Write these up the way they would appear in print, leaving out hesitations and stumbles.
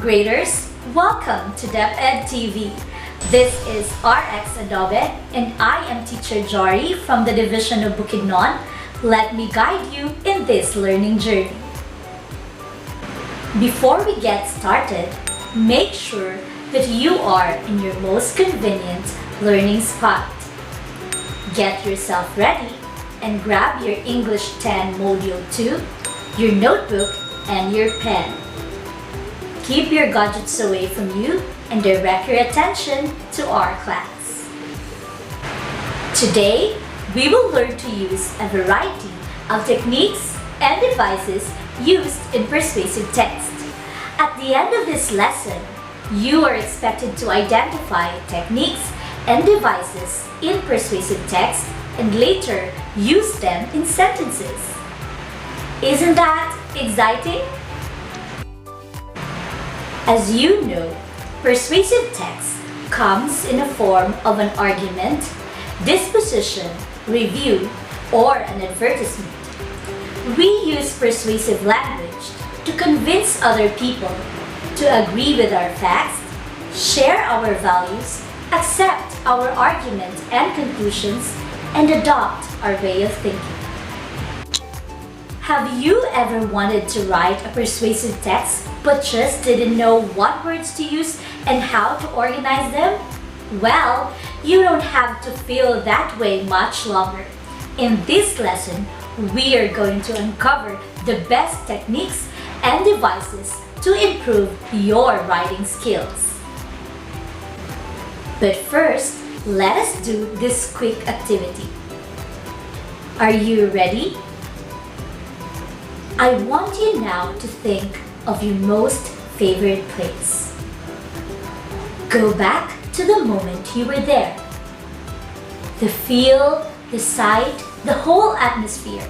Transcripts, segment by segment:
graders, welcome to DepEd TV. This is RX Adobe and I am Teacher Jory from the Division of Bukidnon. Let me guide you in this learning journey. Before we get started, make sure that you are in your most convenient learning spot. Get yourself ready and grab your English 10 Module 2, your notebook, and your pen. Keep your gadgets away from you and direct your attention to our class. Today, we will learn to use a variety of techniques and devices used in persuasive text. At the end of this lesson, you are expected to identify techniques and devices in persuasive text and later use them in sentences. Isn't that exciting? As you know, persuasive text comes in a form of an argument, disposition, review, or an advertisement. We use persuasive language to convince other people to agree with our facts, share our values, accept our argument and conclusions, and adopt our way of thinking. Have you ever wanted to write a persuasive text but just didn't know what words to use and how to organize them? Well, you don't have to feel that way much longer. In this lesson, we are going to uncover the best techniques and devices to improve your writing skills. But first, let us do this quick activity. Are you ready? I want you now to think of your most favorite place. Go back to the moment you were there. The feel, the sight, the whole atmosphere.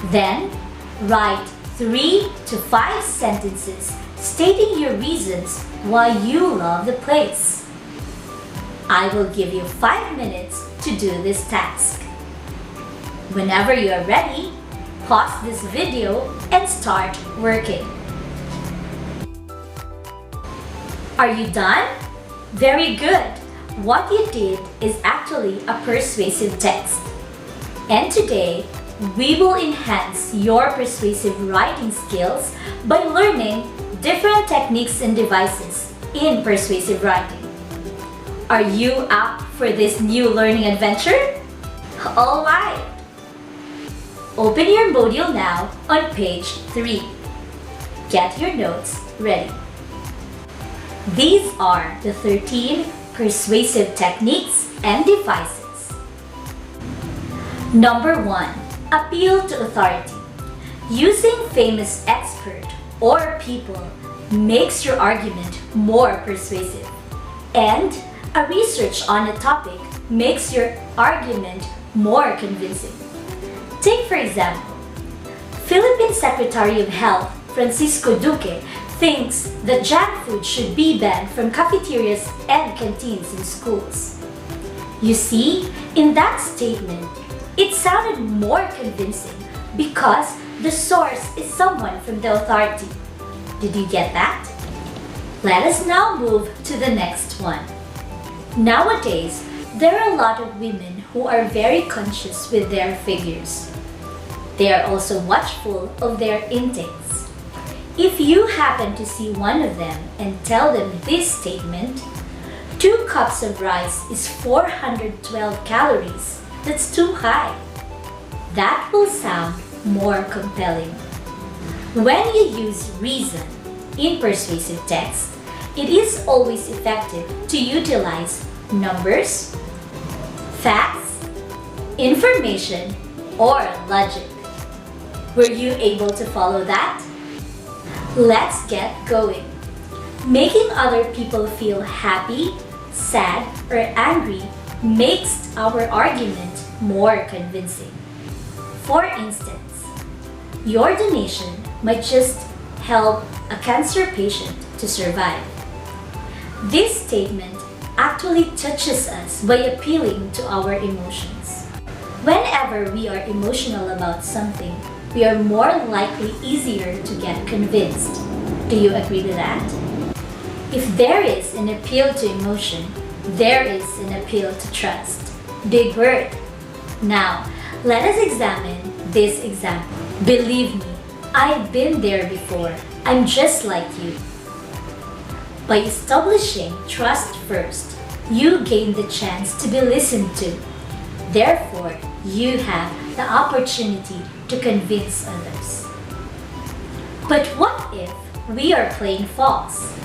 Then, write 3 to 5 sentences stating your reasons why you love the place. I will give you 5 minutes to do this task. Whenever you are ready, pause this video and start working. Are you done? Very good! What you did is actually a persuasive text. And today, we will enhance your persuasive writing skills by learning different techniques and devices in persuasive writing. Are you up for this new learning adventure? All right! Open your module now on page 3. Get your notes ready. These are the 13 persuasive techniques and devices. Number 1. Appeal to authority. Using famous expert or people makes your argument more persuasive. And a research on a topic makes your argument more convincing. Take for example, Philippine Secretary of Health Francisco Duque thinks that junk food should be banned from cafeterias and canteens in schools. You see, in that statement, it sounded more convincing because the source is someone from the authority. Did you get that? Let us now move to the next one. Nowadays, there are a lot of women who are very conscious with their figures. They are also watchful of their intakes. If you happen to see one of them and tell them this statement, 2 cups of rice is 412 calories. That's too high. That will sound more compelling. When you use reason in persuasive text, it is always effective to utilize numbers, facts, information, or logic. Were you able to follow that? Let's get going. Making other people feel happy, sad, or angry makes our argument more convincing. For instance, your donation might just help a cancer patient to survive. This statement actually touches us by appealing to our emotions. Whenever we are emotional about something, we are more likely easier to get convinced. Do you agree with that? If there is an appeal to emotion, there is an appeal to trust. Big word. Now, let us examine this example. Believe me, I've been there before. I'm just like you. By establishing trust first, you gain the chance to be listened to. Therefore, you have the opportunity to convince others. But what if we are playing fox?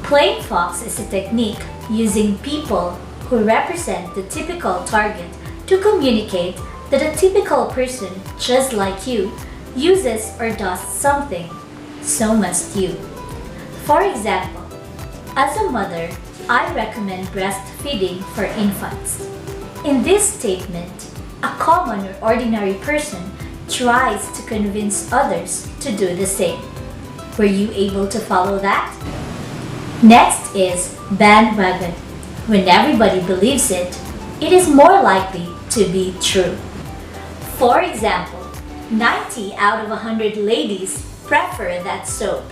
Playing fox is a technique using people who represent the typical target to communicate that a typical person just like you uses or does something, so must you. For example, as a mother, I recommend breastfeeding for infants. In this statement, a common or ordinary person tries to convince others to do the same. Were you able to follow that? Next is bandwagon. When everybody believes it, it is more likely to be true. For example, 90 out of 100 ladies prefer that soap.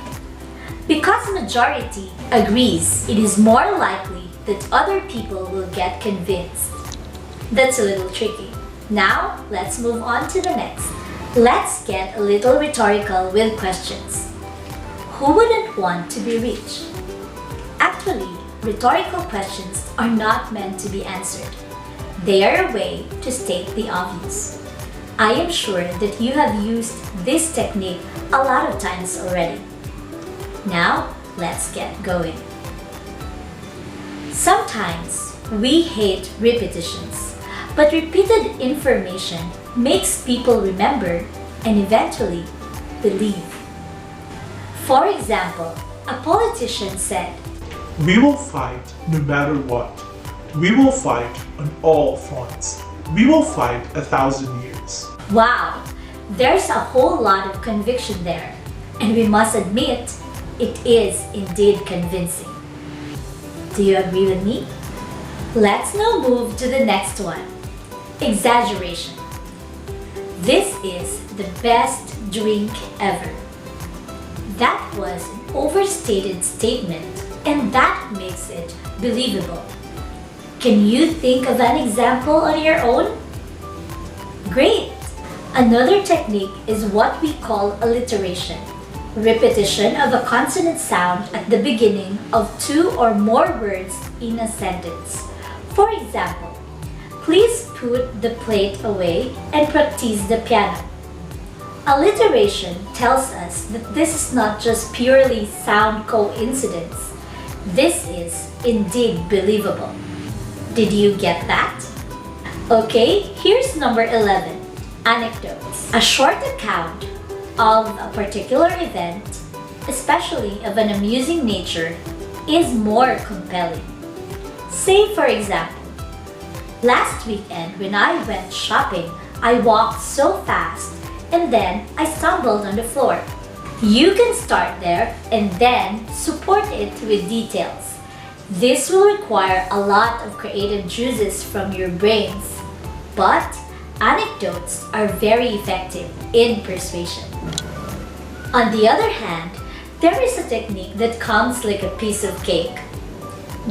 Because majority agrees, it is more likely that other people will get convinced. That's a little tricky. Now, let's move on to the next. Let's get a little rhetorical with questions. Who wouldn't want to be rich? Actually, rhetorical questions are not meant to be answered. They are a way to state the obvious. I am sure that you have used this technique a lot of times already. Now, let's get going. Sometimes we hate repetitions, but repeated information makes people remember and eventually believe. For example, a politician said, "We will fight no matter what. We will fight on all fronts. We will fight 1,000 years." Wow, there's a whole lot of conviction there, and we must admit, it is indeed convincing. Do you agree with me? Let's now move to the next one. Exaggeration. This is the best drink ever. That was an overstated statement, and that makes it believable. Can you think of an example on your own? Great! Another technique is what we call alliteration. Repetition of a consonant sound at the beginning of two or more words in a sentence. For example, please put the plate away and practice the piano. Alliteration tells us that this is not just purely sound coincidence. This is indeed believable. Did you get that? Okay, here's number 11. Anecdotes. A short account of a particular event, especially of an amusing nature, is more compelling. Say for example, last weekend when I went shopping, I walked so fast and then I stumbled on the floor. You can start there and then support it with details. This will require a lot of creative juices from your brains, but anecdotes are very effective in persuasion. On the other hand, there is a technique that comes like a piece of cake.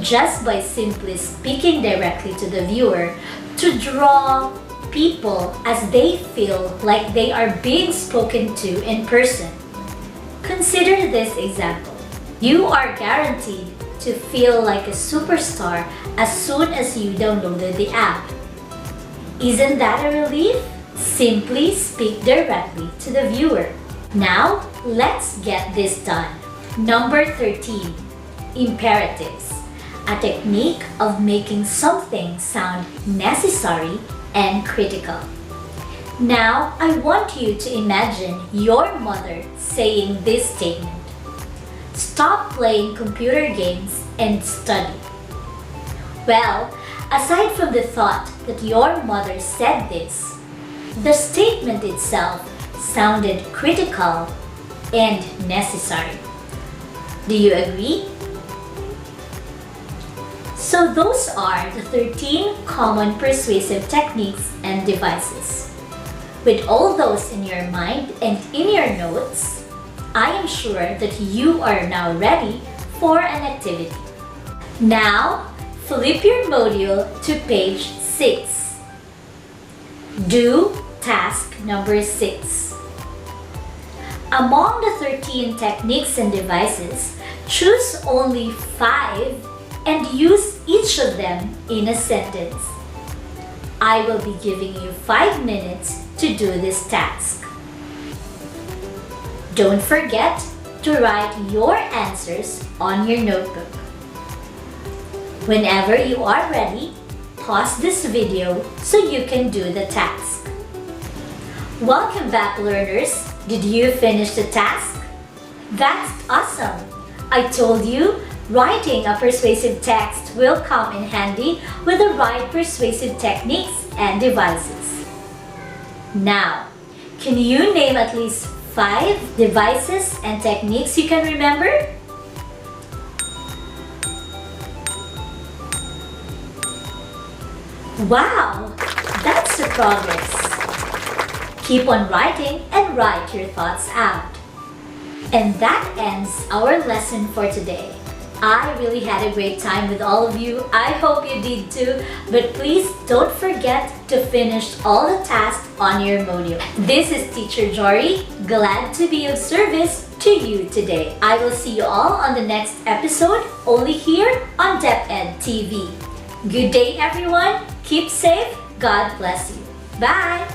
Just by simply speaking directly to the viewer to draw people as they feel like they are being spoken to in person. Consider this example. You are guaranteed to feel like a superstar as soon as you downloaded the app. Isn't that a relief? Simply speak directly to the viewer. Now, let's get this done. Number 13. Imperatives. A technique of making something sound necessary and critical. Now, I want you to imagine your mother saying this statement. Stop playing computer games and study. Well, aside from the thought that your mother said this, the statement itself sounded critical and necessary. Do you agree? So those are the 13 common persuasive techniques and devices. With all those in your mind and in your notes, I am sure that you are now ready for an activity. Now, flip your module to page 6. Do task number 6. Among the 13 techniques and devices, choose only 5 and use each of them in a sentence. I will be giving you 5 minutes to do this task. Don't forget to write your answers on your notebook. Whenever you are ready, pause this video so you can do the task. Welcome back, learners! Did you finish the task? That's awesome! I told you, writing a persuasive text will come in handy with the right persuasive techniques and devices. Now, can you name at least 5 devices and techniques you can remember? Wow! That's the progress! Keep on writing and write your thoughts out. And that ends our lesson for today. I really had a great time with all of you. I hope you did too. But please don't forget to finish all the tasks on your module. This is Teacher Jory, glad to be of service to you today. I will see you all on the next episode, only here on DepEd TV. Good day, everyone. Keep safe. God bless you. Bye.